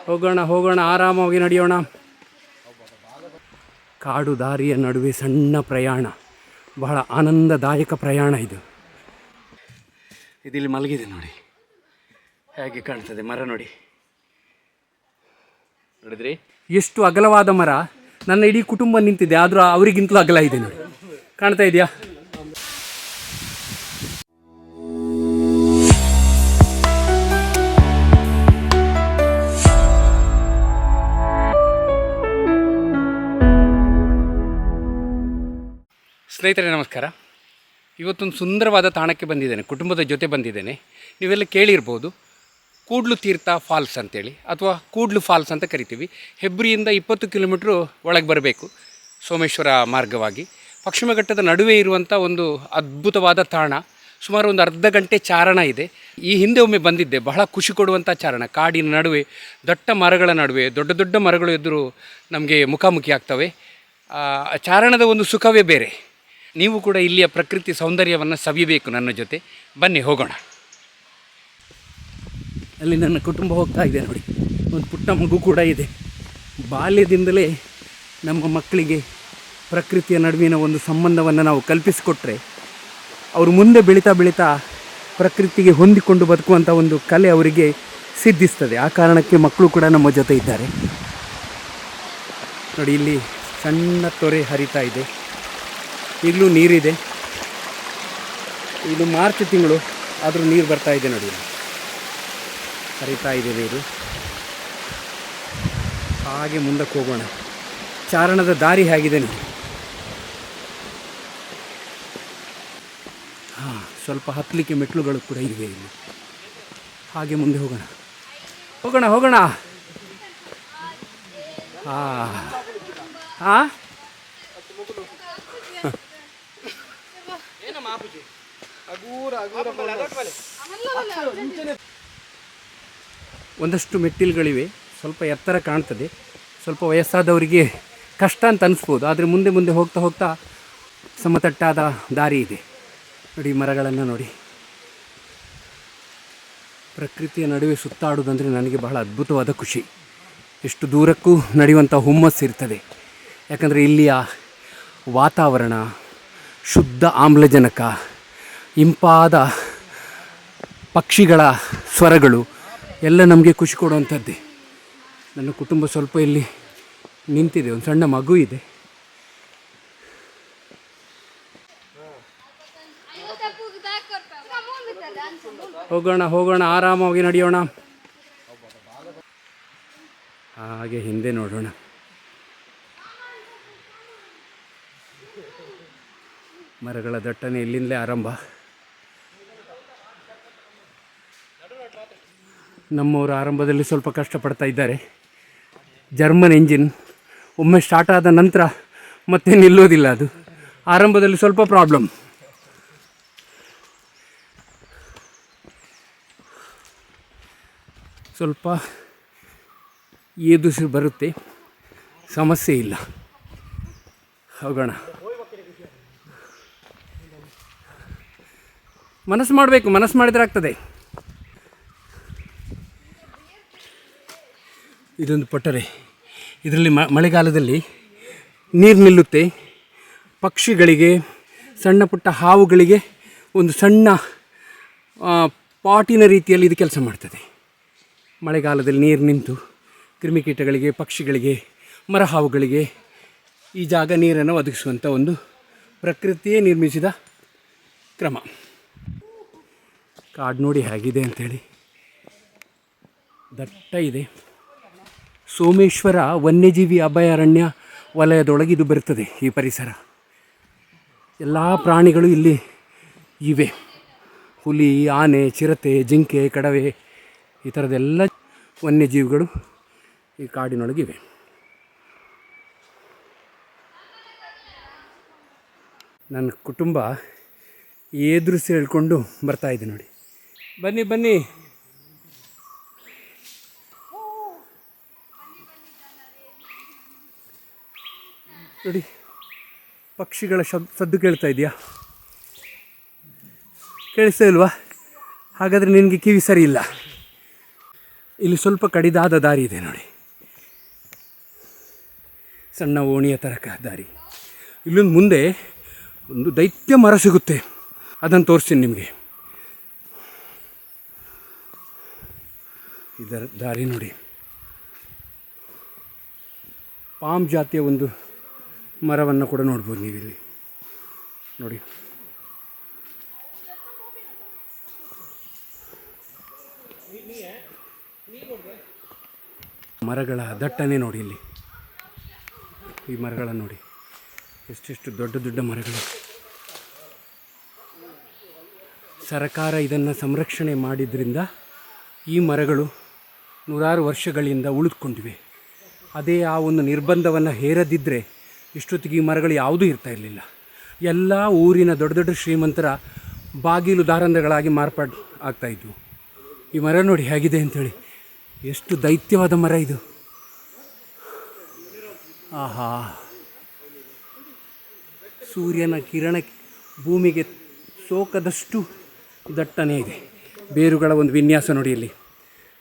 ಹೋಗೋಣ ಹೋಗೋಣ, ಆರಾಮಾಗಿ ನಡೆಯೋಣ. ಕಾಡು ದಾರಿಯ ನಡುವೆ ಸಣ್ಣ ಪ್ರಯಾಣ, ಬಹಳ ಆನಂದದಾಯಕ ಪ್ರಯಾಣ ಇದು. ಇದಿಲ್ಲಿ ಮಲಗಿದೆ ನೋಡಿ, ಹೇಗೆ ಕಾಣ್ತದೆ ಮರ ನೋಡಿ. ನೋಡಿದ್ರಿ ಎಷ್ಟು ಅಗಲವಾದ ಮರ. ನನ್ನ ಇಡೀ ಕುಟುಂಬ ನಿಂತಿದೆ, ಆದರೂ ಅವರಿಗಿಂತಲೂ ಅಗಲ ಇದೆ ನೋಡಿ. ಕಾಣ್ತಾ ಇದೆಯಾ? ಸ್ನೇಹಿತರೆ ನಮಸ್ಕಾರ. ಇವತ್ತೊಂದು ಸುಂದರವಾದ ತಾಣಕ್ಕೆ ಬಂದಿದ್ದೇನೆ, ಕುಟುಂಬದ ಜೊತೆ ಬಂದಿದ್ದೇನೆ. ನೀವೆಲ್ಲ ಕೇಳಿರ್ಬೋದು, ಕೂಡ್ಲು ತೀರ್ಥ ಫಾಲ್ಸ್ ಅಂತೇಳಿ, ಅಥವಾ ಕೂಡ್ಲು ಫಾಲ್ಸ್ ಅಂತ ಕರಿತೀವಿ. ಹೆಬ್ರಿಯಿಂದ 20 ಕಿಲೋಮೀಟ್ರು ಒಳಗೆ ಬರಬೇಕು ಸೋಮೇಶ್ವರ ಮಾರ್ಗವಾಗಿ. ಪಶ್ಚಿಮ ಘಟ್ಟದ ನಡುವೆ ಇರುವಂಥ ಒಂದು ಅದ್ಭುತವಾದ ತಾಣ. ಸುಮಾರು ಒಂದು ಅರ್ಧ ಗಂಟೆ ಚಾರಣ ಇದೆ. ಈ ಹಿಂದೆ ಒಮ್ಮೆ ಬಂದಿದ್ದೆ, ಬಹಳ ಖುಷಿ ಕೊಡುವಂಥ ಚಾರಣ. ಕಾಡಿನ ನಡುವೆ, ದಟ್ಟ ಮರಗಳ ನಡುವೆ, ದೊಡ್ಡ ದೊಡ್ಡ ಮರಗಳು ಎದುರು ನಮಗೆ ಮುಖಾಮುಖಿ ಆಗ್ತವೆ. ಚಾರಣದ ಒಂದು ಸುಖವೇ ಬೇರೆ. ನೀವು ಕೂಡ ಇಲ್ಲಿಯ ಪ್ರಕೃತಿ ಸೌಂದರ್ಯವನ್ನು ಸವಿಯಬೇಕು ನನ್ನ ಜೊತೆ. ಬನ್ನಿ ಹೋಗೋಣ. ಅಲ್ಲಿ ನನ್ನ ಕುಟುಂಬ ಹೋಗ್ತಾ ಇದೆ ನೋಡಿ, ಒಂದು ಪುಟ್ಟ ಮಗು ಕೂಡ ಇದೆ. ಬಾಲ್ಯದಿಂದಲೇ ನಮ್ಮ ಮಕ್ಕಳಿಗೆ ಪ್ರಕೃತಿಯ ನಡುವಿನ ಒಂದು ಸಂಬಂಧವನ್ನು ನಾವು ಕಲ್ಪಿಸಿಕೊಟ್ರೆ ಅವರು ಮುಂದೆ ಬೆಳೀತಾ ಬೆಳೀತಾ ಪ್ರಕೃತಿಗೆ ಹೊಂದಿಕೊಂಡು ಬದುಕುವಂಥ ಒಂದು ಕಲೆ ಅವರಿಗೆ ಸಿದ್ಧಿಸ್ತದೆ. ಆ ಕಾರಣಕ್ಕೆ ಮಕ್ಕಳು ಕೂಡ ನಮ್ಮ ಜೊತೆ ಇದ್ದಾರೆ ನೋಡಿ. ಇಲ್ಲಿ ಸಣ್ಣ ತೊರೆ ಹರಿತಾ ಇದೆ, ಈಗಲೂ ನೀರಿದೆ. ಇದು ಮಾರ್ಚ್ ತಿಂಗಳು, ಆದರೂ ನೀರು ಬರ್ತಾ ಇದೆ ನೋಡಿ, ಹರಿತಾ ಇದೆ ನೀರು. ಹಾಗೆ ಮುಂದಕ್ಕೆ ಹೋಗೋಣ. ಚಾರಣದ ದಾರಿ ಹೇಗಿದೆ ನೋಡಿ. ಸ್ವಲ್ಪ ಹತ್ತಲಿಕ್ಕೆ ಮೆಟ್ಲುಗಳು ಕೂಡ ಇವೆ ಇಲ್ಲಿ. ಹಾಗೆ ಮುಂದೆ ಹೋಗೋಣ ಹೋಗೋಣ ಹೋಗೋಣ. ಒಂದಷ್ಟು ಮೆಟ್ಟಿಲುಗಳಿವೆ, ಸ್ವಲ್ಪ ಎತ್ತರ ಕಾಣ್ತದೆ. ಸ್ವಲ್ಪ ವಯಸ್ಸಾದವರಿಗೆ ಕಷ್ಟ ಅಂತ ಅನಿಸ್ಬೋದು, ಆದರೆ ಮುಂದೆ ಮುಂದೆ ಹೋಗ್ತಾ ಹೋಗ್ತಾ ಸಮತಟ್ಟಾದ ದಾರಿ ಇದೆ ನೋಡಿ. ಮರಗಳನ್ನು ನೋಡಿ. ಪ್ರಕೃತಿಯ ನಡುವೆ ಸುತ್ತಾಡುವುದಂದರೆ ನನಗೆ ಬಹಳ ಅದ್ಭುತವಾದ ಖುಷಿ. ಎಷ್ಟು ದೂರಕ್ಕೂ ನಡೆಯುವಂಥ ಹುಮ್ಮಸ್ಸು ಇರ್ತದೆ. ಯಾಕಂದರೆ ಇಲ್ಲಿಯ ವಾತಾವರಣ, ಶುದ್ಧ ಆಮ್ಲಜನಕ, ಇಂಪಾದ ಪಕ್ಷಿಗಳ ಸ್ವರಗಳು ಎಲ್ಲ ನಮಗೆ ಖುಷಿ ಕೊಡುವಂಥದ್ದೇ. ನನ್ನ ಕುಟುಂಬ ಸ್ವಲ್ಪ ಇಲ್ಲಿ ನಿಂತಿದೆ, ಒಂದು ಸಣ್ಣ ಮಗು ಇದೆ. ಹೋಗೋಣ ಹೋಗೋಣ, ಆರಾಮಾಗಿ ನಡೆಯೋಣ. ಹಾಗೆ ಹಿಂದೆ ನೋಡೋಣ. ಮರಗಳ ದಟ್ಟಣೆ ಇಲ್ಲಿಂದಲೇ ಆರಂಭ. ನಮ್ಮವರು ಆರಂಭದಲ್ಲಿ ಸ್ವಲ್ಪ ಕಷ್ಟಪಡ್ತಾ ಇದ್ದಾರೆ. ಜರ್ಮನ್ ಎಂಜಿನ್ ಒಮ್ಮೆ ಸ್ಟಾರ್ಟ್ ಆದ ನಂತರ ಮತ್ತೆ ನಿಲ್ಲೋದಿಲ್ಲ ಅದು. ಆರಂಭದಲ್ಲಿ ಸ್ವಲ್ಪ ಪ್ರಾಬ್ಲಮ್. ಸ್ವಲ್ಪ ಏದುಸಿರು ಬರುತ್ತೆ, ಸಮಸ್ಯೆ ಇಲ್ಲ. ಹೋಗೋಣ. ಮನಸ್ಸು ಮಾಡಬೇಕು, ಮನಸ್ಸು ಮಾಡಿದರೆ ಆಗ್ತದೆ. ಇದೊಂದು ಪೊಟರೆ. ಇದರಲ್ಲಿ ಮಳೆಗಾಲದಲ್ಲಿ ನೀರು ನಿಲ್ಲುತ್ತೆ. ಪಕ್ಷಿಗಳಿಗೆ, ಸಣ್ಣ ಪುಟ್ಟ ಹಾವುಗಳಿಗೆ ಒಂದು ಸಣ್ಣ ಪಾಟಿನ ರೀತಿಯಲ್ಲಿ ಇದು ಕೆಲಸ ಮಾಡ್ತದೆ. ಮಳೆಗಾಲದಲ್ಲಿ ನೀರು ನಿಂತು ಕ್ರಿಮಿಕೀಟಗಳಿಗೆ, ಪಕ್ಷಿಗಳಿಗೆ, ಮರ ಹಾವುಗಳಿಗೆ ಈ ಜಾಗ ನೀರನ್ನು ಒದಗಿಸುವಂಥ ಒಂದು ಪ್ರಕೃತಿಯೇ ನಿರ್ಮಿಸಿದ ಕ್ರಮ. ಕಾಡು ನೋಡಿ ಹೇಗಿದೆ ಅಂಥೇಳಿ, ದಟ್ಟ ಇದೆ. ಸೋಮೇಶ್ವರ ವನ್ಯಜೀವಿ ಅಭಯಾರಣ್ಯ ವಲಯದೊಳಗೆ ಇದು ಬರ್ತದೆ. ಈ ಪರಿಸರ ಎಲ್ಲ ಪ್ರಾಣಿಗಳು ಇಲ್ಲಿ ಇವೆ. ಹುಲಿ, ಆನೆ, ಚಿರತೆ, ಜಿಂಕೆ, ಕಡವೆ, ಈ ಥರದ್ದೆಲ್ಲ ವನ್ಯಜೀವಿಗಳು ಈ ಕಾಡಿನೊಳಗಿವೆ. ನನ್ನ ಕುಟುಂಬ ಎದುರಿಸಿ ಹೇಳ್ಕೊಂಡು ಬರ್ತಾಯಿದೆ ನೋಡಿ. ಬನ್ನಿ ಬನ್ನಿ. ನೋಡಿ ಪಕ್ಷಿಗಳ ಸದ್ದು ಕೇಳ್ತಾ ಇದೆಯಾ? ಕೇಳಿಸ್ತಾ ಇಲ್ವಾ? ಹಾಗಾದರೆ ನಿನಗೆ ಕಿವಿ ಸರಿ ಇಲ್ಲ. ಇಲ್ಲಿ ಸ್ವಲ್ಪ ಕಡಿದಾದ ದಾರಿ ಇದೆ ನೋಡಿ, ಸಣ್ಣ ಓಣಿಯ ತರಕ ದಾರಿ. ಇಲ್ಲೊಂದು ಮುಂದೆ ಒಂದು ದೈತ್ಯ ಮರ ಸಿಗುತ್ತೆ, ಅದನ್ನು ತೋರಿಸ್ತೀನಿ ನಿಮಗೆ. ಇದರ ದಾರಿ ನೋಡಿ, ಪಾಮ್ ಜಾತಿಯ ಒಂದು ಮರವನ್ನು ಕೂಡ ನೋಡ್ಬೋದು ನೀವಿಲ್ಲಿ ನೋಡಿ. ಮರಗಳ ದಟ್ಟಣೆ ನೋಡಿ ಇಲ್ಲಿ, ಈ ಮರಗಳನ್ನು ನೋಡಿ, ಎಷ್ಟೆಷ್ಟು ದೊಡ್ಡ ದೊಡ್ಡ ಮರಗಳು. ಸರಕಾರ ಇದನ್ನು ಸಂರಕ್ಷಣೆ ಮಾಡಿದ್ರಿಂದ ಈ ಮರಗಳು ನೂರಾರು ವರ್ಷಗಳಿಂದ ಉಳಿದುಕೊಂಡಿವೆ. ಅದೇ ಆ ಒಂದು ನಿರ್ಬಂಧವನ್ನು ಹೇರದಿದ್ದರೆ ಇಷ್ಟೊತ್ತಿಗೆ ಈ ಮರಗಳು ಯಾವುದೂ ಇರ್ತಾ ಇರಲಿಲ್ಲ. ಎಲ್ಲ ಊರಿನ ದೊಡ್ಡ ದೊಡ್ಡ ಶ್ರೀಮಂತರ ಬಾಗಿಲು ದಾರಂದಗಳಾಗಿ ಮಾರ್ಪಾಡು ಆಗ್ತಾಯಿದ್ವು. ಈ ಮರ ನೋಡಿ ಹೇಗಿದೆ ಅಂಥೇಳಿ, ಎಷ್ಟು ದೈತ್ಯವಾದ ಮರ ಇದು. ಆಹಾ, ಸೂರ್ಯನ ಕಿರಣ ಭೂಮಿಗೆ ಸೋಕದಷ್ಟು ದಟ್ಟಣೆ ಇದೆ. ಬೇರುಗಳ ಒಂದು ವಿನ್ಯಾಸ ನೋಡಿ ಇಲ್ಲಿ,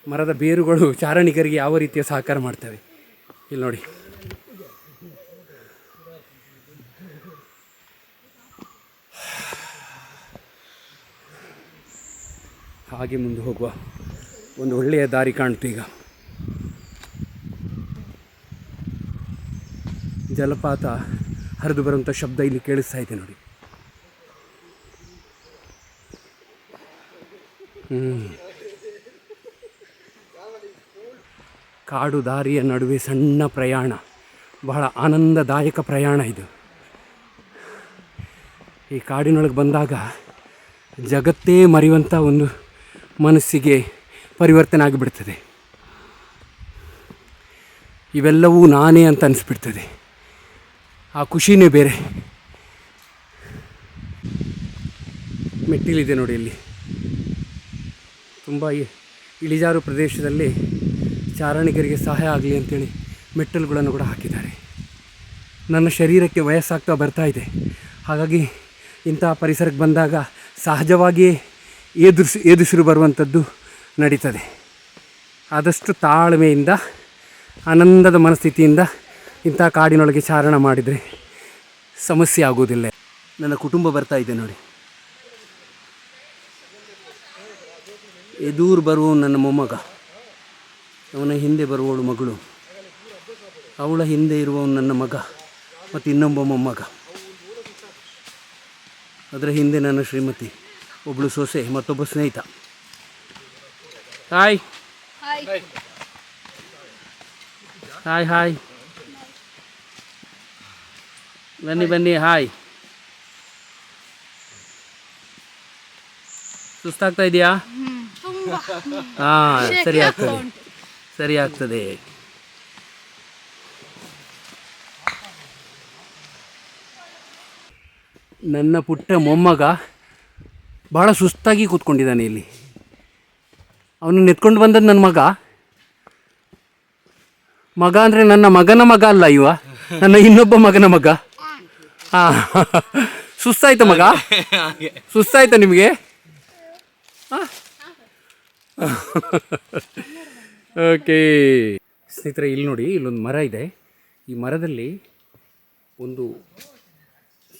ಮರದ ಬೇರುಗಳು ಚಾರಣಿಗರಿಗೆ ಯಾವ ರೀತಿಯ ಸಹಕಾರ ಮಾಡ್ತವೆ ಇಲ್ಲಿ ನೋಡಿ. ಹಾಗೆ ಮುಂದೆ ಹೋಗುವ ಒಂದು ಒಳ್ಳೆಯ ದಾರಿ ಕಾಣ್ತು ಈಗ. ಜಲಪಾತ ಹರಿದು ಬರುವಂಥ ಶಬ್ದ ಇಲ್ಲಿ ಕೇಳಿಸ್ತಾ ಇದೆ ನೋಡಿ. ಕಾಡು ದಾರಿಯ ನಡುವೆ ಸಣ್ಣ ಪ್ರಯಾಣ, ಬಹಳ ಆನಂದದಾಯಕ ಪ್ರಯಾಣ ಇದು. ಈ ಕಾಡಿನೊಳಗೆ ಬಂದಾಗ ಜಗತ್ತೇ ಮರೆಯುವಂಥ ಒಂದು ಮನಸ್ಸಿಗೆ ಪರಿವರ್ತನೆ ಆಗಿಬಿಡ್ತದೆ. ಇವೆಲ್ಲವೂ ನಾನೇ ಅಂತ ಅನಿಸ್ಬಿಡ್ತದೆ. ಆ ಖುಷಿನೇ ಬೇರೆ. ಮೆಟ್ಟಿಲಿದೆ ನೋಡಿ ಇಲ್ಲಿ, ತುಂಬ ಇಳಿಜಾರು ಪ್ರದೇಶದಲ್ಲಿ ಚಾರಣಿಗರಿಗೆ ಸಹಾಯ ಆಗಲಿ ಅಂತೇಳಿ ಮೆಟ್ಟಲುಗಳನ್ನು ಕೂಡ ಹಾಕಿದ್ದಾರೆ. ನನ್ನ ಶರೀರಕ್ಕೆ ವಯಸ್ಸಾಗ್ತಾ ಬರ್ತಾ ಇದೆ, ಹಾಗಾಗಿ ಇಂಥ ಪರಿಸರಕ್ಕೆ ಬಂದಾಗ ಸಹಜವಾಗಿಯೇ ಏದುಸಿರು ಬರುವಂಥದ್ದು ನಡೀತದೆ. ಆದಷ್ಟು ತಾಳ್ಮೆಯಿಂದ, ಆನಂದದ ಮನಸ್ಥಿತಿಯಿಂದ ಇಂಥ ಕಾಡಿನೊಳಗೆ ಚಾರಣ ಮಾಡಿದರೆ ಸಮಸ್ಯೆ ಆಗೋದಿಲ್ಲ. ನನ್ನ ಕುಟುಂಬ ಬರ್ತಾ ಇದೆ ನೋಡಿ, ಎದುರು ಬರುವ ನನ್ನ ಮೊಮ್ಮಗ, ಅವನ ಹಿಂದೆ ಬರುವವಳು ಮಗಳು, ಅವಳ ಹಿಂದೆ ಇರುವವನು ನನ್ನ ಮಗ, ಮತ್ತು ಇನ್ನೊಬ್ಬ ಮೊಮ್ಮಗ, ಅದರ ಹಿಂದೆ ನನ್ನ ಶ್ರೀಮತಿ, ಒಬ್ಬಳು ಸೊಸೆ, ಮತ್ತೊಬ್ಬ ಸ್ನೇಹಿತ. ಹಾಯ್ ಹಾಯ್ ಹಾಯ್, ಬನ್ನಿ ಬನ್ನಿ, ಹಾಯ್. ಸುಸ್ತಾಗ್ತಾ ಇದೆಯಾ? ಹಾಂ, ಸರಿ ಆಗ್ತದೆ, ಸರಿ ಆಗ್ತದೆ. ನನ್ನ ಪುಟ್ಟ ಮೊಮ್ಮಗ ಭಾಳ ಸುಸ್ತಾಗಿ ಕೂತ್ಕೊಂಡಿದ್ದಾನೆ ಇಲ್ಲಿ. ಅವನನ್ನು ಎತ್ಕೊಂಡು ಬಂದದ್ದು ನನ್ನ ಮಗ. ಮಗ ಅಂದರೆ ನನ್ನ ಮಗನ ಮಗ ಅಲ್ಲ ಇವ, ನನ್ನ ಇನ್ನೊಬ್ಬ ಮಗನ ಮಗ. ಹಾಂ, ಸುಸ್ತಾಯ್ತಾ ಮಗ? ಸುಸ್ತಾಯ್ತಾ ನಿಮಗೆ? ಓಕೆ ಸ್ನೇಹಿತರೆ, ಇಲ್ಲಿ ನೋಡಿ, ಇಲ್ಲೊಂದು ಮರ ಇದೆ. ಈ ಮರದಲ್ಲಿ ಒಂದು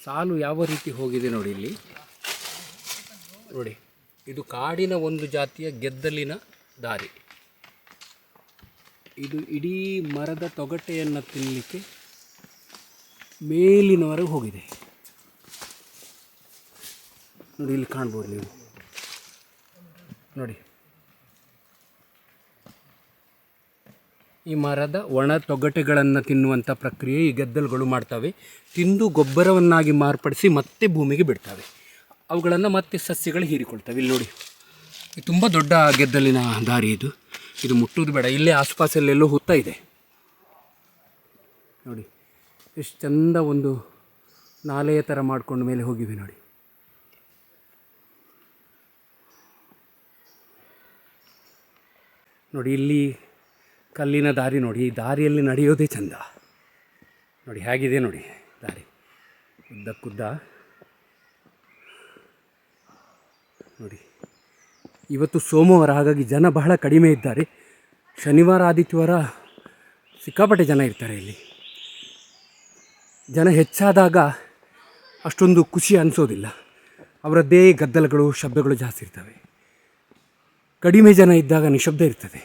ಸಾಲು ಯಾವ ರೀತಿ ಹೋಗಿದೆ ನೋಡಿ ಇಲ್ಲಿ ನೋಡಿ. ಇದು ಕಾಡಿನ ಒಂದು ಜಾತಿಯ ಗೆದ್ದಲಿನ ದಾರಿ. ಇದು ಇಡೀ ಮರದ ತೊಗಟೆಯನ್ನು ತಿನ್ನಲಿಕ್ಕೆ ಮೇಲಿನವರೆಗೆ ಹೋಗಿದೆ ನೋಡಿ. ಇಲ್ಲಿ ಕಾಣ್ಬೋದು ನೀವು ನೋಡಿ. ಈ ಮರದ ಒಣ ತೊಗಟೆಗಳನ್ನು ತಿನ್ನುವಂಥ ಪ್ರಕ್ರಿಯೆ ಈ ಗೆದ್ದಲುಗಳು ಮಾಡ್ತವೆ. ತಿಂದು ಗೊಬ್ಬರವನ್ನಾಗಿ ಮಾರ್ಪಡಿಸಿ ಮತ್ತೆ ಭೂಮಿಗೆ ಬಿಡ್ತವೆ. ಅವುಗಳನ್ನು ಮತ್ತೆ ಸಸ್ಯಗಳು ಹೀರಿಕೊಳ್ತವೆ. ಇಲ್ಲಿ ನೋಡಿ, ಇದು ತುಂಬ ದೊಡ್ಡ ಗೆದ್ದಲಿನ ದಾರಿ. ಇದು ಮುಟ್ಟುವುದು ಬೇಡ. ಇಲ್ಲೇ ಆಸುಪಾಸಲ್ಲೆಲ್ಲೋ ಹುತ್ತ ಇದೆ ನೋಡಿ. ಎಷ್ಟು ಚಂದ ಒಂದು ನಾಲೆಯ ಥರ ಮಾಡ್ಕೊಂಡು ಮೇಲೆ ಹೋಗಿವೆ ನೋಡಿ. ನೋಡಿ ಇಲ್ಲಿ ಕಲ್ಲಿನ ದಾರಿ ನೋಡಿ. ಈ ದಾರಿಯಲ್ಲಿ ನಡೆಯೋದೇ ಚಂದ ನೋಡಿ. ಹೇಗಿದೆ ನೋಡಿ ದಾರಿ, ಉದ್ದಕ್ಕುದ್ದ ನೋಡಿ. ಇವತ್ತು ಸೋಮವಾರ, ಹಾಗಾಗಿ ಜನ ಬಹಳ ಕಡಿಮೆ ಇದ್ದಾರೆ. ಶನಿವಾರ ಆದಿತ್ಯವಾರ ಸಿಕ್ಕಾಪಟ್ಟೆ ಜನ ಇರ್ತಾರೆ ಇಲ್ಲಿ. ಜನ ಹೆಚ್ಚಾದಾಗ ಅಷ್ಟೊಂದು ಖುಷಿ ಅನಿಸೋದಿಲ್ಲ, ಅವರದ್ದೇ ಗದ್ದಲಗಳು ಶಬ್ದಗಳು ಜಾಸ್ತಿ ಇರ್ತವೆ. ಕಡಿಮೆ ಜನ ಇದ್ದಾಗ ನಿಶಬ್ದ ಇರ್ತದೆ.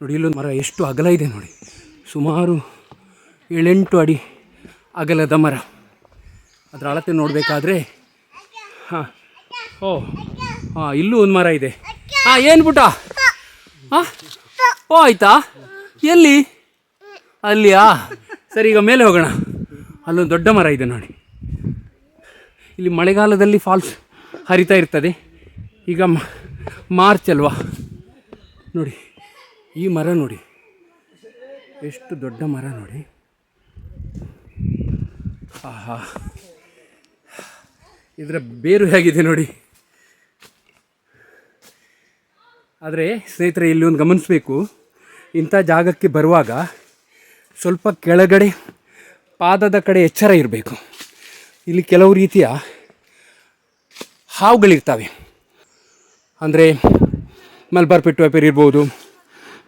ನೋಡಿ, ಇಲ್ಲೊಂದು ಮರ ಎಷ್ಟು ಅಗಲ ಇದೆ ನೋಡಿ, ಸುಮಾರು 7-8 ಅಡಿ ಅಗಲದ ಮರ. ಅದರ ಅಳತೆ ನೋಡಬೇಕಾದ್ರೆ ಇಲ್ಲೂ ಒಂದು ಮರ ಇದೆ. ಏನು ಪುಟ? ಆಯ್ತಾ? ಎಲ್ಲಿ? ಅಲ್ಲಿಯಾ? ಸರಿ, ಈಗ ಮೇಲೆ ಹೋಗೋಣ. ಅಲ್ಲೊಂದು ದೊಡ್ಡ ಮರ ಇದೆ ನೋಡಿ. ಇಲ್ಲಿ ಮಳೆಗಾಲದಲ್ಲಿ ಫಾಲ್ಸ್ ಹರಿತಾ ಇರ್ತದೆ. ಈಗ ಮಾರ್ಚ್ ಅಲ್ವಾ? ನೋಡಿ ಈ ಮರ ನೋಡಿ, ಎಷ್ಟು ದೊಡ್ಡ ಮರ ನೋಡಿ. ಆಹಾ, ಇದರ ಬೇರು ಹೇಗಿದೆ ನೋಡಿ. ಆದರೆ ಸ್ನೇಹಿತರೆ, ಇಲ್ಲಿ ಒಂದು ಗಮನಿಸಬೇಕು, ಇಂಥ ಜಾಗಕ್ಕೆ ಬರುವಾಗ ಸ್ವಲ್ಪ ಕೆಳಗಡೆ ಪಾದದ ಕಡೆ ಎಚ್ಚರ ಇರಬೇಕು. ಇಲ್ಲಿ ಕೆಲವು ರೀತಿಯ ಹಾವುಗಳಿರ್ತವೆ. ಅಂದರೆ ಮಲ್ಬಾರ್ ಪೆಟ್ಟು ವೈಪರ್ ಇರ್ಬೋದು,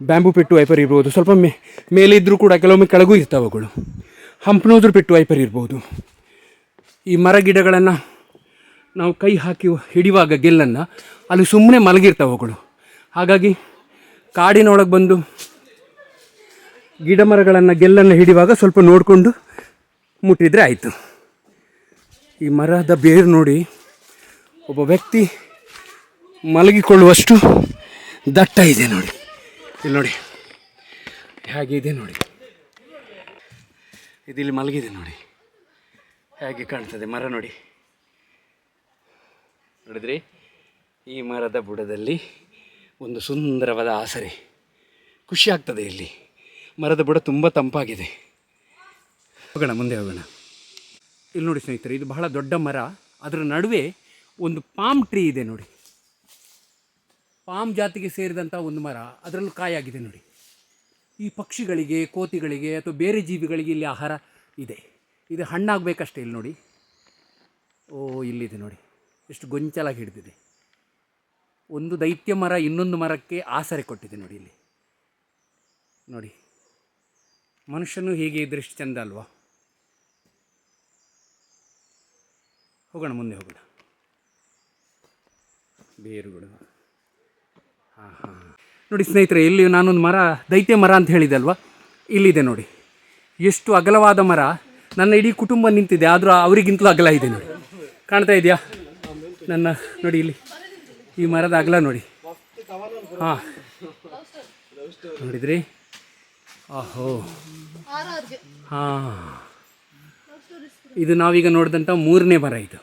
ಬ್ಯಾಂಬೂ ಪೆಟ್ಟು ವೈಪರ್ ಇರ್ಬೋದು, ಸ್ವಲ್ಪ ಮೇಲಿದ್ದರೂ ಕೂಡ ಕೆಲವೊಮ್ಮೆ ಕೆಳಗೂ ಇರ್ತವೆ ಅವುಗಳು. ಹಂಪ್ನೋದ್ರ ಪೆಟ್ಟು ವೈಪರ್ ಇರ್ಬೋದು. ಈ ಮರ ಗಿಡಗಳನ್ನು ನಾವು ಕೈ ಹಾಕಿ ಹಿಡಿಯುವಾಗ ಗೆಲ್ಲನ್ನು ಅಲ್ಲಿ ಸುಮ್ಮನೆ ಮಲಗಿರ್ತವೆ ಅವುಗಳು. ಹಾಗಾಗಿ ಕಾಡಿನೊಳಗೆ ಬಂದು ಗಿಡ ಮರಗಳನ್ನು ಗೆಲ್ಲನ್ನು ಹಿಡಿಯುವಾಗ ಸ್ವಲ್ಪ ನೋಡಿಕೊಂಡು ಮುಟ್ಟಿದರೆ ಆಯಿತು. ಈ ಮರದ ಬೇರು ನೋಡಿ, ಒಬ್ಬ ವ್ಯಕ್ತಿ ಮಲಗಿಕೊಳ್ಳುವಷ್ಟು ದಟ್ಟ ಇದೆ ನೋಡಿ. ಇಲ್ಲಿ ನೋಡಿ ಹೇಗೆ ಇದೆ ನೋಡಿ, ಇದಿಲ್ಲಿ ಮಲಗಿದೆ ನೋಡಿ, ಹೇಗೆ ಕಾಣ್ತದೆ ಮರ ನೋಡಿ. ನೋಡಿದ್ರಿ, ಈ ಮರದ ಬುಡದಲ್ಲಿ ಒಂದು ಸುಂದರವಾದ ಆಸರೆ. ಖುಷಿ ಆಗ್ತದೆ. ಇಲ್ಲಿ ಮರದ ಬುಡ ತುಂಬ ತಂಪಾಗಿದೆ. ಹೋಗೋಣ, ಮುಂದೆ ಹೋಗೋಣ. ಇಲ್ಲಿ ನೋಡಿ ಸ್ನೇಹಿತರೆ, ಇದು ಬಹಳ ದೊಡ್ಡ ಮರ. ಅದರ ನಡುವೆ ಒಂದು ಪಾಮ್ ಟ್ರೀ ಇದೆ ನೋಡಿ. ಪಾಮ್ ಜಾತಿಗೆ ಸೇರಿದಂಥ ಒಂದು ಮರ, ಅದರಲ್ಲೂ ಕಾಯಾಗಿದೆ ನೋಡಿ. ಈ ಪಕ್ಷಿಗಳಿಗೆ, ಕೋತಿಗಳಿಗೆ ಅಥವಾ ಬೇರೆ ಜೀವಿಗಳಿಗೆ ಇಲ್ಲಿ ಆಹಾರ ಇದೆ. ಇದು ಹಣ್ಣಾಗಬೇಕಷ್ಟೇ. ಇಲ್ಲಿ ನೋಡಿ, ಇಲ್ಲಿದೆ ನೋಡಿ, ಎಷ್ಟು ಗೊಂಚಲಾಗಿ ಹಿಡಿದಿದೆ. ಒಂದು ದೈತ್ಯ ಮರ ಇನ್ನೊಂದು ಮರಕ್ಕೆ ಆಸರೆ ಕೊಟ್ಟಿದೆ ನೋಡಿ. ಇಲ್ಲಿ ನೋಡಿ, ಮನುಷ್ಯನು ಹೀಗೆ ಇದ್ರೆ ಎಷ್ಟು ಚೆಂದ ಅಲ್ವಾ? ಹೋಗೋಣ, ಮುಂದೆ ಹೋಗೋಣ. ಬೇರುಗಳು ನೋಡಿ ಸ್ನೇಹಿತರೆ, ಇಲ್ಲಿ ನಾನೊಂದು ಮರ, ದೈತ್ಯ ಮರ ಅಂತ ಹೇಳಿದೆ ಅಲ್ವಾ, ಇಲ್ಲಿದೆ ನೋಡಿ. ಎಷ್ಟು ಅಗಲವಾದ ಮರ. ನನ್ನ ಇಡೀ ಕುಟುಂಬ ನಿಂತಿದೆ, ಆದರೂ ಅವರಿಗಿಂತಲೂ ಅಗಲ ಇದೆ ನೋಡಿ. ಕಾಣ್ತಾ ಇದೆಯಾ ನನ್ನ? ನೋಡಿ ಇಲ್ಲಿ ಈ ಮರದ ಅಗಲ ನೋಡಿ. ನೋಡಿದ್ರಿ? ಇದು ನಾವೀಗ ನೋಡಿದಂಥ 3ನೇ ಮರ. ಇದು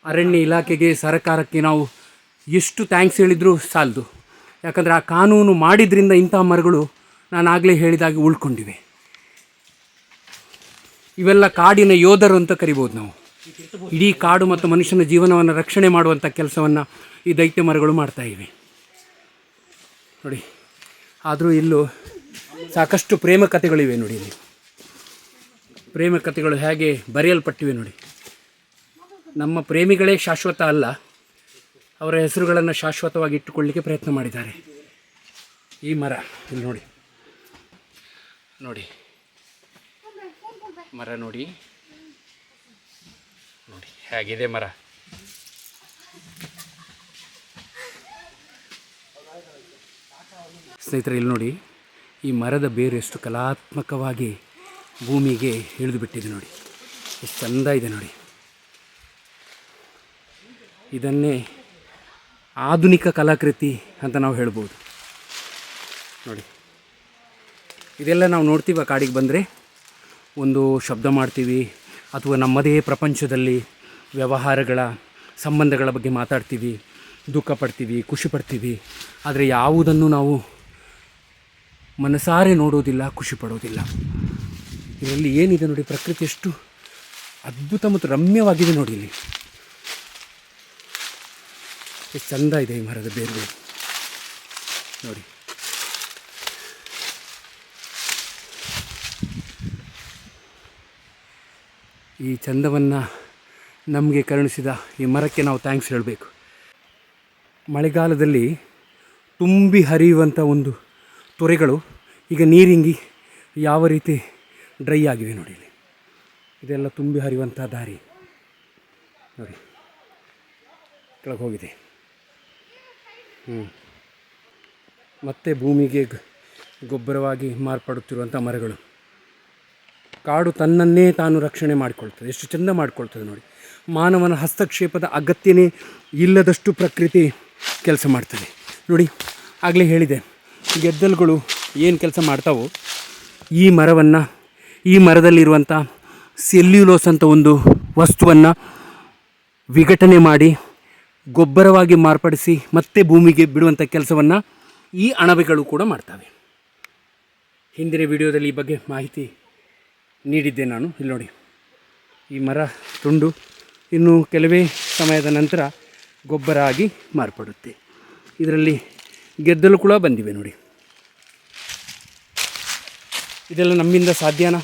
ಅರಣ್ಯ ಇಲಾಖೆಗೆ, ಸರ್ಕಾರಕ್ಕೆ ನಾವು ಎಷ್ಟು ಥ್ಯಾಂಕ್ಸ್ ಹೇಳಿದರೂ ಸಾಲದು. ಯಾಕಂದರೆ ಆ ಕಾನೂನು ಮಾಡಿದ್ರಿಂದ ಇಂಥ ಮರಗಳು ನಾನು ಆಗಲೇ ಹೇಳಿದಾಗೆ ಉಳ್ಕೊಂಡಿವೆ. ಇವೆಲ್ಲ ಕಾಡಿನ ಯೋಧರು ಅಂತ ಕರಿಬೋದು ನಾವು. ಇಡೀ ಕಾಡು ಮತ್ತು ಮನುಷ್ಯನ ಜೀವನವನ್ನು ರಕ್ಷಣೆ ಮಾಡುವಂಥ ಕೆಲಸವನ್ನು ಈ ದೈತ್ಯ ಮರಗಳು ಮಾಡ್ತಾ ಇವೆ ನೋಡಿ. ಆದರೂ ಇಲ್ಲೂ ಸಾಕಷ್ಟು ಪ್ರೇಮ ಕಥೆಗಳಿವೆ ನೋಡಿ. ಇಲ್ಲಿ ಪ್ರೇಮ ಕಥೆಗಳು ಹೇಗೆ ಬರೆಯಲ್ಪಟ್ಟಿವೆ ನೋಡಿ. ನಮ್ಮ ಪ್ರೇಮಿಗಳೇ ಶಾಶ್ವತ ಅಲ್ಲ, ಅವರ ಹೆಸರುಗಳನ್ನು ಶಾಶ್ವತವಾಗಿ ಇಟ್ಟುಕೊಳ್ಳಲಿಕ್ಕೆ ಪ್ರಯತ್ನ ಮಾಡಿದ್ದಾರೆ. ಈ ಮರ ಇಲ್ಲಿ ನೋಡಿ, ನೋಡಿ ಮರ ನೋಡಿ, ನೋಡಿ ಹೇಗಿದೆ ಮರ. ಸ್ನೇಹಿತರೆ, ಇಲ್ಲಿ ನೋಡಿ, ಈ ಮರದ ಬೇರು ಎಷ್ಟು ಕಲಾತ್ಮಕವಾಗಿ ಭೂಮಿಗೆ ಇಳಿದು ಬಿಟ್ಟಿದೆ ನೋಡಿ. ಎಷ್ಟು ಚೆಂದ ಇದೆ ನೋಡಿ. ಇದನ್ನೇ ಆಧುನಿಕ ಕಲಾಕೃತಿ ಅಂತ ನಾವು ಹೇಳ್ಬೋದು ನೋಡಿ. ಇದೆಲ್ಲ ನಾವು ನೋಡ್ತೀವಿ ಕಾಡಿಗೆ ಬಂದರೆ, ಒಂದು ಶಬ್ದ ಮಾಡ್ತೀವಿ ಅಥವಾ ನಮ್ಮದೇ ಪ್ರಪಂಚದಲ್ಲಿ ವ್ಯವಹಾರಗಳ ಸಂಬಂಧಗಳ ಬಗ್ಗೆ ಮಾತಾಡ್ತೀವಿ, ದುಃಖ ಪಡ್ತೀವಿ, ಖುಷಿ ಪಡ್ತೀವಿ. ಆದರೆ ಯಾವುದನ್ನು ನಾವು ಮನಸಾರೆ ನೋಡೋದಿಲ್ಲ, ಖುಷಿ ಪಡೋದಿಲ್ಲ. ಇದರಲ್ಲಿ ಏನಿದೆ ನೋಡಿ, ಪ್ರಕೃತಿ ಎಷ್ಟು ಅದ್ಭುತ ಮತ್ತು ರಮ್ಯವಾಗಿದೆ ನೋಡಿ. ಇಲ್ಲಿ ಎಷ್ಟು ಚಂದ ಇದೆ ಈ ಮರದ ಬೇರು ನೋಡಿ. ಈ ಚಂದವನ್ನು ನಮಗೆ ಕರುಣಿಸಿದ ಈ ಮರಕ್ಕೆ ನಾವು ಥ್ಯಾಂಕ್ಸ್ ಹೇಳಬೇಕು. ಮಳೆಗಾಲದಲ್ಲಿ ತುಂಬಿ ಹರಿಯುವಂಥ ಒಂದು ತೊರೆಗಳು ಈಗ ನೀರಿಂಗಿ ಯಾವ ರೀತಿ ಡ್ರೈ ಆಗಿವೆ ನೋಡಿ. ಇಲ್ಲಿ ಇದೆಲ್ಲ ತುಂಬಿ ಹರಿಯುವಂಥ ದಾರಿ ನೋಡಿ, ಕೆಳಗೆ ಹೋಗಿದೆ. ಮತ್ತೆ ಭೂಮಿಗೆ ಗೊಬ್ಬರವಾಗಿ ಮಾರ್ಪಡುತ್ತಿರುವಂಥ ಮರಗಳು. ಕಾಡು ತನ್ನನ್ನೇ ತಾನು ರಕ್ಷಣೆ ಮಾಡಿಕೊಳ್ತದೆ, ಎಷ್ಟು ಚೆಂದ ಮಾಡಿಕೊಳ್ತದೆ ನೋಡಿ. ಮಾನವನ ಹಸ್ತಕ್ಷೇಪದ ಅಗತ್ಯನೇ ಇಲ್ಲದಷ್ಟು ಪ್ರಕೃತಿ ಕೆಲಸ ಮಾಡ್ತದೆ ನೋಡಿ. ಆಗಲೇ ಹೇಳಿದೆ, ಗೆದ್ದಲುಗಳು ಏನು ಕೆಲಸ ಮಾಡ್ತಾವೋ ಈ ಮರದಲ್ಲಿರುವಂಥ ಸೆಲ್ಯುಲೋಸ್ ಅಂತ ಒಂದು ವಸ್ತುವನ್ನು ವಿಘಟನೆ ಮಾಡಿ ಗೊಬ್ಬರವಾಗಿ ಮಾರ್ಪಡಿಸಿ ಮತ್ತೆ ಭೂಮಿಗೆ ಬಿಡುವಂಥ ಕೆಲಸವನ್ನು ಈ ಅಣಬೆಗಳು ಕೂಡ ಮಾಡ್ತವೆ. ಹಿಂದಿನ ವಿಡಿಯೋದಲ್ಲಿ ಈ ಬಗ್ಗೆ ಮಾಹಿತಿ ನೀಡಿದ್ದೆ ನಾನು. ಇಲ್ಲಿ ನೋಡಿ, ಈ ಮರ ತುಂಡು ಇನ್ನು ಕೆಲವೇ ಸಮಯದ ನಂತರ ಗೊಬ್ಬರ ಆಗಿ ಮಾರ್ಪಡುತ್ತೆ. ಇದರಲ್ಲಿ ಗೆದ್ದಲು ಕೂಡ ಬಂದಿವೆ ನೋಡಿ. ಇದೆಲ್ಲ ನಮ್ಮಿಂದ ಸಾಧ್ಯನಾ?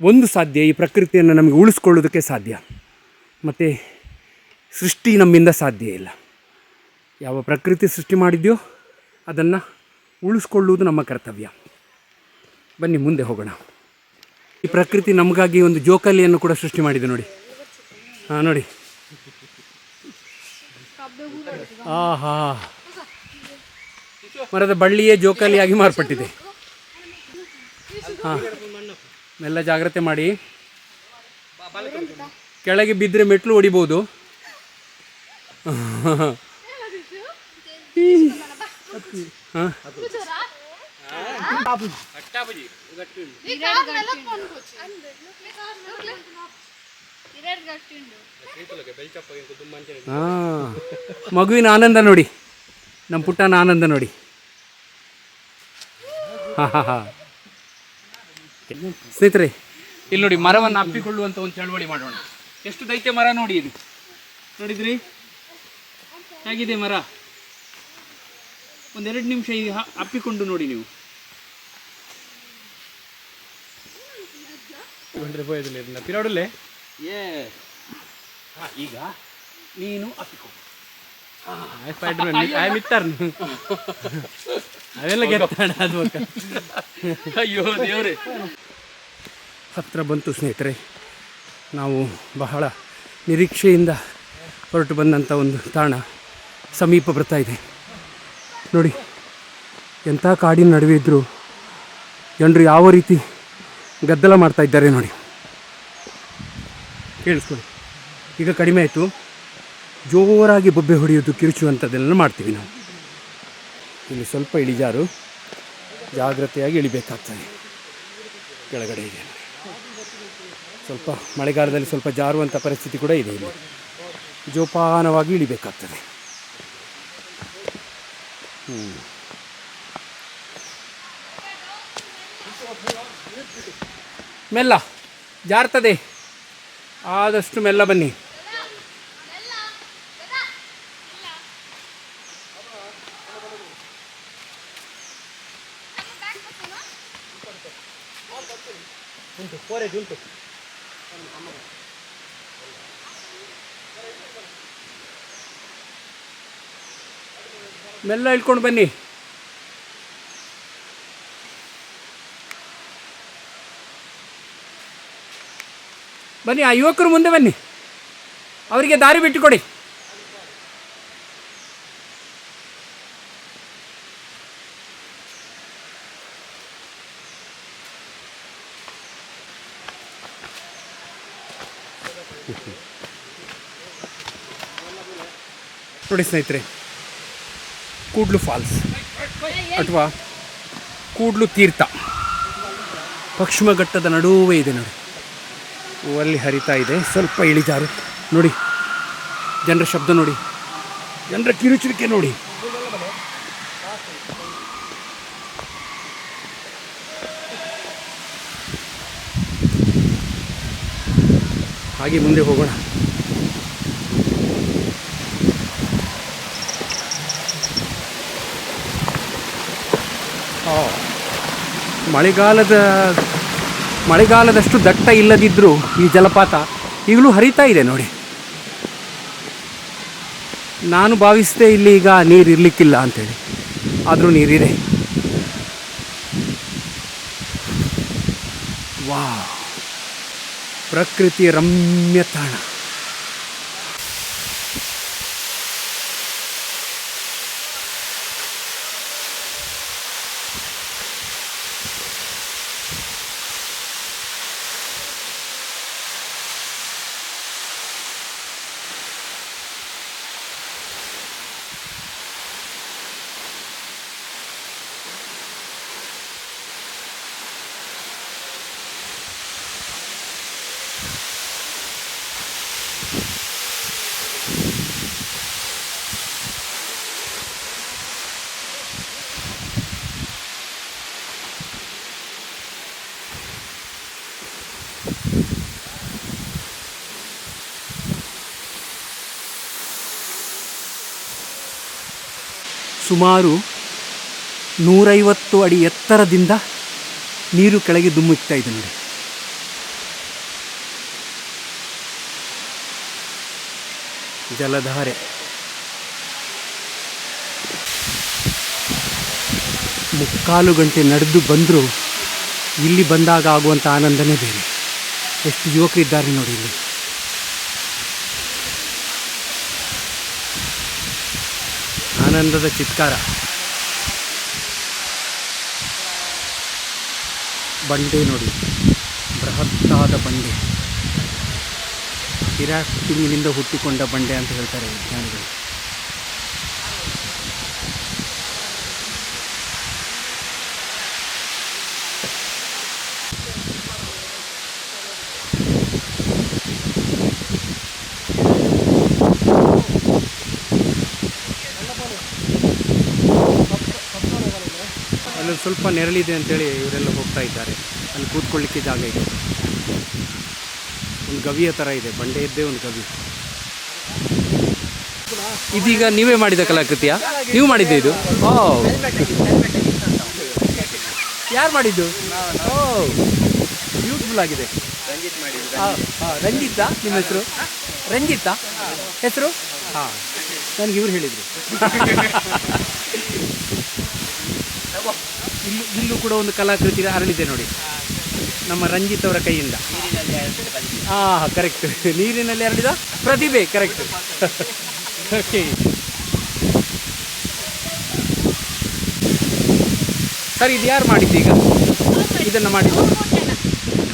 ಒಂದು ಸಾಧ್ಯ, ಈ ಪ್ರಕೃತಿಯನ್ನು ನಮಗೆ ಉಳಿಸ್ಕೊಳ್ಳೋದಕ್ಕೆ ಸಾಧ್ಯ. ಮತ್ತು ಸೃಷ್ಟಿ ನಮ್ಮಿಂದ ಸಾಧ್ಯ ಇಲ್ಲ. ಯಾವ ಪ್ರಕೃತಿ ಸೃಷ್ಟಿ ಮಾಡಿದೆಯೋ ಅದನ್ನು ಉಳಿಸ್ಕೊಳ್ಳುವುದು ನಮ್ಮ ಕರ್ತವ್ಯ. ಬನ್ನಿ ಮುಂದೆ ಹೋಗೋಣ. ಈ ಪ್ರಕೃತಿ ನಮಗಾಗಿ ಒಂದು ಜೋಕಾಲಿಯನ್ನು ಕೂಡ ಸೃಷ್ಟಿ ಮಾಡಿದೆ ನೋಡಿ. ನೋಡಿ, ಆಹಾ, ಮರದ ಬಳ್ಳಿಯೇ ಜೋಕಾಲಿಯಾಗಿ ಮಾರ್ಪಟ್ಟಿದೆ. ಮೆಲ್ಲ ಜಾಗ್ರತೆ ಮಾಡಿ, ಕೆಳಗೆ ಬಿದ್ದರೆ ಮೆಟ್ಲು ಹೊಡಿಬೋದು. ಮಗುವಿನ ಆನಂದ ನೋಡಿ, ನಮ್ಮ ಪುಟ್ಟನ ಆನಂದ ನೋಡಿ. ಸ್ನೇಹಿತರೆ, ಇಲ್ಲಿ ನೋಡಿ, ಮರವನ್ನು ಅಪ್ಪಿಕೊಳ್ಳುವಂಥ ಒಂದು ಚಳವಳಿ ಮಾಡೋಣ. ಎಷ್ಟು ದೈತ್ಯ ಮರ ನೋಡಿ ಇದು. ನೋಡಿದ್ರಿ ಹೇಗಿದೆ ಮರ? ಒಂದೆರಡು ನಿಮಿಷ ಈ ಅಪ್ಪಿಕೊಂಡು ನೋಡಿ ನೀವು. ಪಿರಾಡಲ್ಲೇ ಈಗ ನೀನು ಅಪ್ಪಿಕೊ. ಅವೆಲ್ಲ ಗೆತ್ತಾಡ ಅದು. ಅಯ್ಯೋ ದೇವ್ರೆ, ಹತ್ತಿರ ಬಂತು ಸ್ನೇಹಿತರೆ. ನಾವು ಬಹಳ ನಿರೀಕ್ಷೆಯಿಂದ ಹೊರಟು ಬಂದಂಥ ಒಂದು ತಾಣ ಸಮೀಪ ಬರ್ತಾ ಇದೆ ನೋಡಿ. ಎಂಥ ಕಾಡಿನ ನಡುವೆ ಇದ್ದರೂ ಜನರು ಯಾವ ರೀತಿ ಗದ್ದಲ ಮಾಡ್ತಾ ಇದ್ದಾರೆ ನೋಡಿ. ಕೇಳಿಸ್ಕೊಳ್ಳಿ, ಈಗ ಕಡಿಮೆ ಆಯಿತು. ಜೋರಾಗಿ ಬೊಬ್ಬೆ ಹೊಡೆಯೋದು, ಕಿರುಚುವಂಥದ್ದೆಲ್ಲ ಮಾಡ್ತೀವಿ ನಾವು. ಇಲ್ಲಿ ಸ್ವಲ್ಪ ಇಳಿಜಾರು, ಜಾಗ್ರತೆಯಾಗಿ ಇಳಿಬೇಕಾಗ್ತದೆ. ಕೆಳಗಡೆ ಇದೆ ಸ್ವಲ್ಪ, ಮಳೆಗಾಲದಲ್ಲಿ ಸ್ವಲ್ಪ ಜಾರುವಂಥ ಪರಿಸ್ಥಿತಿ ಕೂಡ ಇದೆ. ಇಲ್ಲಿ ಜೋಪಾನವಾಗಿ ಇಳಿಬೇಕಾಗ್ತದೆ. ಮೆಲ್ಲ ಜಾರ್ತದೆ, ಆದಷ್ಟು ಮೆಲ್ಲ ಬನ್ನಿ. ಮೆಲ್ಲ ಇಳ್ಕೊಂಡು ಬನ್ನಿ. ಬನ್ನಿ, ಆ ಯುವಕರು ಮುಂದೆ ಬನ್ನಿ, ಅವರಿಗೆ ದಾರಿ ಬಿಟ್ಟುಕೊಡಿ. ನೋಡಿ ಸ್ನೇಹಿತರೆ, ಕೂಡ್ಲು ಫಾಲ್ಸ್ ಅಥವಾ ಕೂಡ್ಲು ತೀರ್ಥ ಪಶ್ಚಿಮ ಘಟ್ಟದ ನಡುವೆ ಇದೆ ನೋಡಿ. ಅಲ್ಲಿ ಹರಿತಾ ಇದೆ, ಸ್ವಲ್ಪ ಇಳಿಜಾರು ನೋಡಿ. ಜನರ ಶಬ್ದ ನೋಡಿ, ಜನರ ಕಿರುಚುವಿಕೆ ನೋಡಿ. ಹಾಗೆ ಮುಂದೆ ಹೋಗೋಣ. ಮಳೆಗಾಲದ ಮಳೆಗಾಲದಷ್ಟು ದಟ್ಟ ಇಲ್ಲದಿದ್ದರೂ ಈ ಜಲಪಾತ ಈಗಲೂ ಹರಿತಾ ಇದೆ ನೋಡಿ. ನಾನು ಭಾವಿಸಿದೆ ಇಲ್ಲಿ ಈಗ ನೀರು ಇರಲಿಕ್ಕಿಲ್ಲ ಅಂಥೇಳಿ, ಆದರೂ ನೀರಿದೆ. ವಾ, ಪ್ರಕೃತಿಯ ರಮ್ಯ ತಾಣ. ಸುಮಾರು 150 ಅಡಿ ಎತ್ತರದಿಂದ ನೀರು ಕೆಳಗೆ ಧುಮ್ಮುಕ್ತಾ ಇದೆ ನೋಡಿ. ಜಲಧಾರೆ. ಮುಕ್ಕಾಲು ಗಂಟೆ ನಡೆದು ಬಂದರೂ ಇಲ್ಲಿ ಬಂದಾಗ ಆಗುವಂಥ ಆನಂದನೇ ಬೇರೆ. ಎಷ್ಟು ಯುವಕರಿದ್ದಾರೆ ನೋಡಿ ಇಲ್ಲಿ. ಆನಂದದ ಚಿತ್ಕಾರ. ಬಂಡೆ ನೋಡಿ, ಬೃಹತ್ತಾದ ಬಂಡೆ. ಹಿರಾಕ್ಟಿಂಗಿನಿಂದ ಹುಟ್ಟಿಕೊಂಡ ಬಂಡೆ ಅಂತ ಹೇಳ್ತಾರೆ ವಿಜ್ಞಾನಿಗಳು. ಅಲ್ಲೊಂದು ಸ್ವಲ್ಪ ನೆರಳಿದೆ ಅಂತೇಳಿ ಇವರೆಲ್ಲ ಹೋಗ್ತಾ ಇದ್ದಾರೆ. ಅಲ್ಲಿ ಕೂತ್ಕೊಳ್ಳಿಕ್ಕೆ ಜಾಗ ಇದೆ. ಒಂದು ಗವಿಯ ಥರ ಇದೆ, ಬಂಡೆ ಇದ್ದೇ ಒಂದು ಗವಿ. ಇದೀಗ ನೀವೇ ಮಾಡಿದ ಕಲಾಕೃತಿಯಾ? ನೀವು ಮಾಡಿದ್ದೆ ಇದು? ಓ, ಯಾರು ಮಾಡಿದ್ದು? ಓ, ಬ್ಯೂಟಿಫುಲ್ ಆಗಿದೆ. ರಂಜಿತಾ ನಿಮ್ಮ ಹೆಸರು? ರಂಜಿತಾ ಹೆಸರು? ಹಾಂ, ನನಗೆ ಇವ್ರು ಹೇಳಿದರು. ಇಲ್ಲೂ ಕೂಡ ಒಂದು ಕಲಾಕೃತಿ ಅರಳಿದೆ ನೋಡಿ, ನಮ್ಮ ರಂಜಿತ್ ಅವರ ಕೈಯಿಂದ. ಹಾಂ, ಕರೆಕ್ಟ್. ನೀರಿನಲ್ಲಿ ಅರಳಿದ ಪ್ರತಿಭೆ, ಕರೆಕ್ಟ್. ಓಕೆ ಸರ್, ಇದು ಯಾರು ಮಾಡಿದ್ದು ಈಗ ಇದನ್ನು ಮಾಡಿದ್ದು?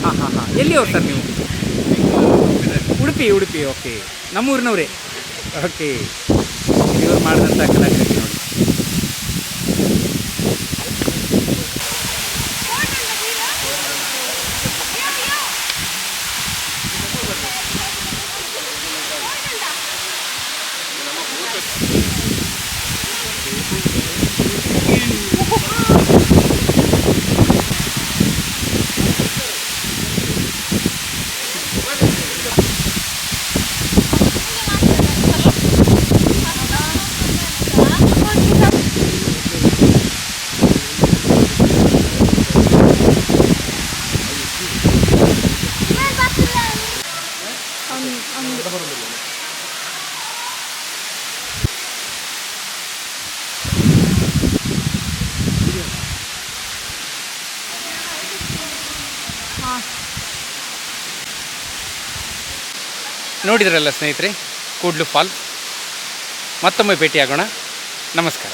ಹಾಂ ಹಾಂ ಹಾಂ. ಎಲ್ಲಿಯವರು ಸರ್ ನೀವು? ಉಡುಪಿ. ಓಕೆ, ನಮ್ಮೂರಿನವರೇ. ಓಕೆ, ಇವರು ಮಾಡಿದಂಥ ಕಲಾಕೃತಿ ನೋಡಿ. ನೋಡಿದ್ರಲ್ಲ ಸ್ನೇಹಿತರೆ, ಕೂಡ್ಲು ಫಾಲ್ಸ್. ಮತ್ತೊಮ್ಮೆ ಭೇಟಿಯಾಗೋಣ. ನಮಸ್ಕಾರ.